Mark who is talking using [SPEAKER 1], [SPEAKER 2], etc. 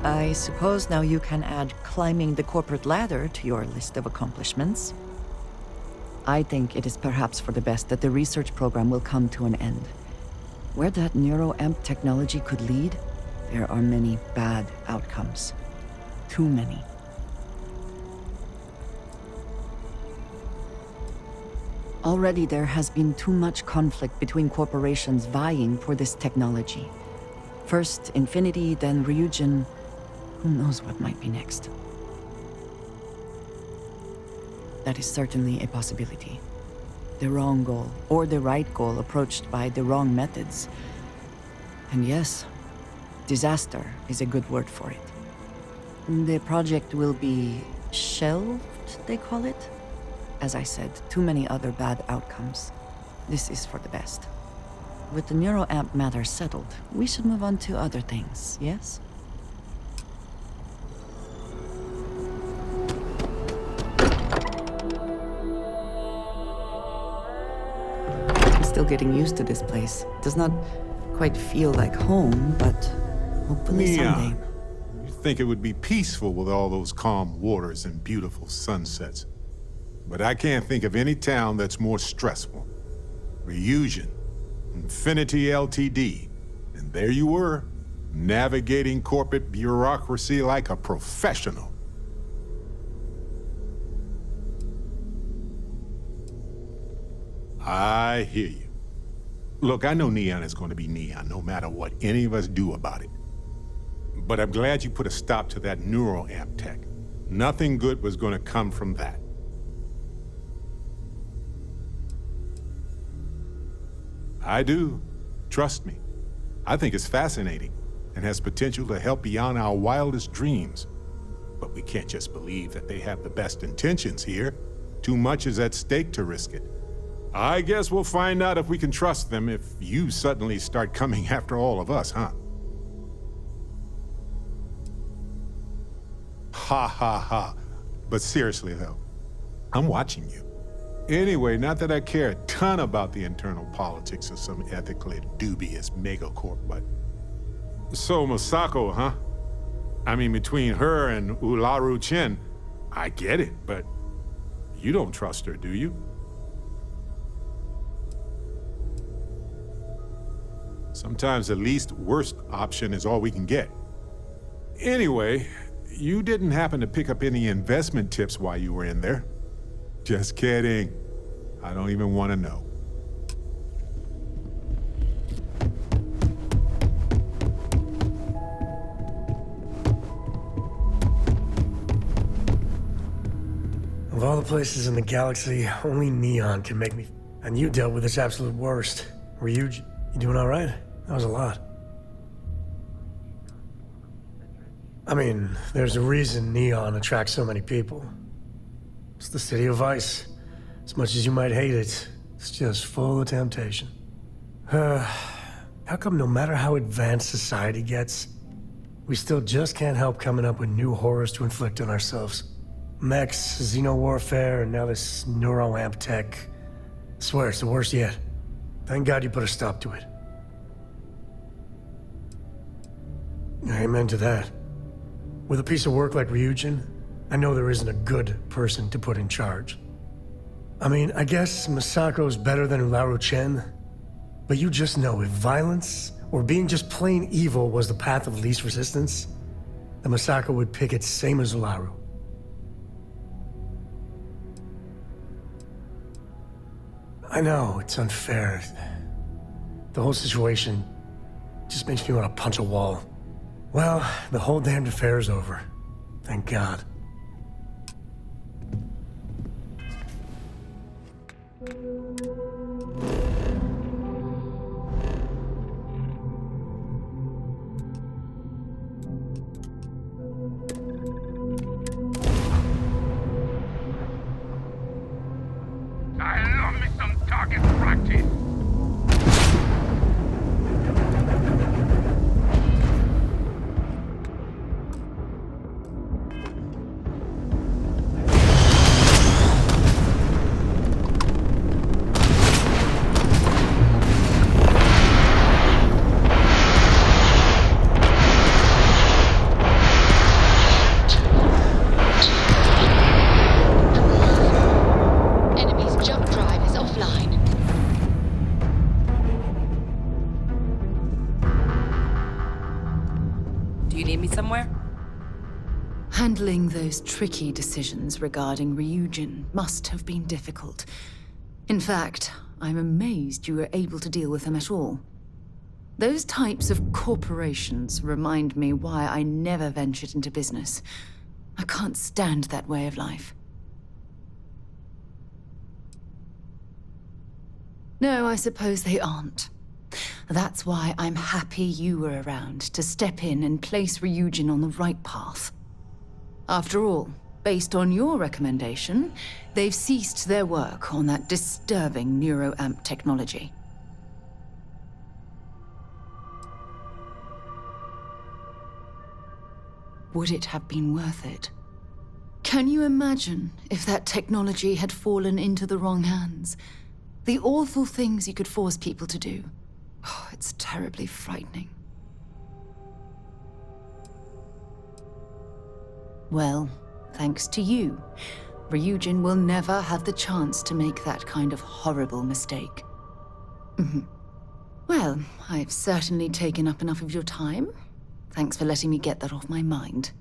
[SPEAKER 1] I suppose now you can add climbing the corporate ladder to your list of accomplishments. I think it is perhaps for the best that the research program will come to an end. Where that Neuroamp technology could lead, there are many bad outcomes. Too many. Already there has been too much conflict between corporations vying for this technology. First Infinity, then Ryujin. Who knows what might be next? That is certainly a possibility. The wrong goal, or the right goal approached by the wrong methods. And yes, disaster is a good word for it. The project will be shelved, they call it? As I said, too many other bad outcomes. This is for the best. With the Neuroamp matter settled, we should move on to other things, yes? I'm still getting used to this place. It does not quite feel like home, but hopefully someday.
[SPEAKER 2] You think it would be peaceful with all those calm waters and beautiful sunsets. But I can't think of any town that's more stressful. Ryujin, Infinity Ltd. And there you were, navigating corporate bureaucracy like a professional. I hear you. Look, I know Neon is going to be Neon, no matter what any of us do about it. But I'm glad you put a stop to that Neuroamp tech. Nothing good was going to come from that. I do. Trust me. I think it's fascinating and has potential to help beyond our wildest dreams. But we can't just believe that they have the best intentions here. Too much is at stake to risk it. I guess we'll find out if we can trust them if you suddenly start coming after all of us, huh? Ha ha ha. But seriously though, I'm watching you. Anyway, not that I care a ton about the internal politics of some ethically dubious megacorp, but... So, Masako, huh? I mean, between her and Ularu Chen, I get it, but you don't trust her, do you? Sometimes the least worst option is all we can get. Anyway, you didn't happen to pick up any investment tips while you were in there. Just kidding. I don't even want to know.
[SPEAKER 3] Of all the places in the galaxy, only Neon can make me... And you dealt with its absolute worst. Ryujin, you doing all right? That was a lot. I mean, there's a reason Neon attracts so many people. It's the city of ice. As much as you might hate it, it's just full of temptation. How come no matter how advanced society gets, we still just can't help coming up with new horrors to inflict on ourselves? Mechs, xeno-warfare, and now this Neuroamp tech. I swear, it's the worst yet. Thank God you put a stop to it. Amen to that. With a piece of work like Ryujin, I know there isn't a good person to put in charge. I mean, I guess Masako's better than Ularu Chen, but you just know if violence, or being just plain evil was the path of least resistance, then Masako would pick it same as Ularu. I know, it's unfair. The whole situation just makes me want to punch a wall. Well, the whole damned affair is over. Thank God.
[SPEAKER 4] I love me some target practice.
[SPEAKER 5] take me somewhere?
[SPEAKER 6] Handling those tricky decisions regarding Ryujin must have been difficult. In fact, I'm amazed you were able to deal with them at all. Those types of corporations remind me why I never ventured into business. I can't stand that way of life. No, I suppose they aren't. That's why I'm happy you were around to step in and place Ryujin on the right path. After all, based on your recommendation, they've ceased their work on that disturbing Neuroamp technology. Would it have been worth it? Can you imagine if that technology had fallen into the wrong hands? The awful things you could force people to do. Oh, it's terribly frightening. Well, thanks to you, Ryujin will never have the chance to make that kind of horrible mistake. Well, I've certainly taken up enough of your time. Thanks for letting me get that off my mind.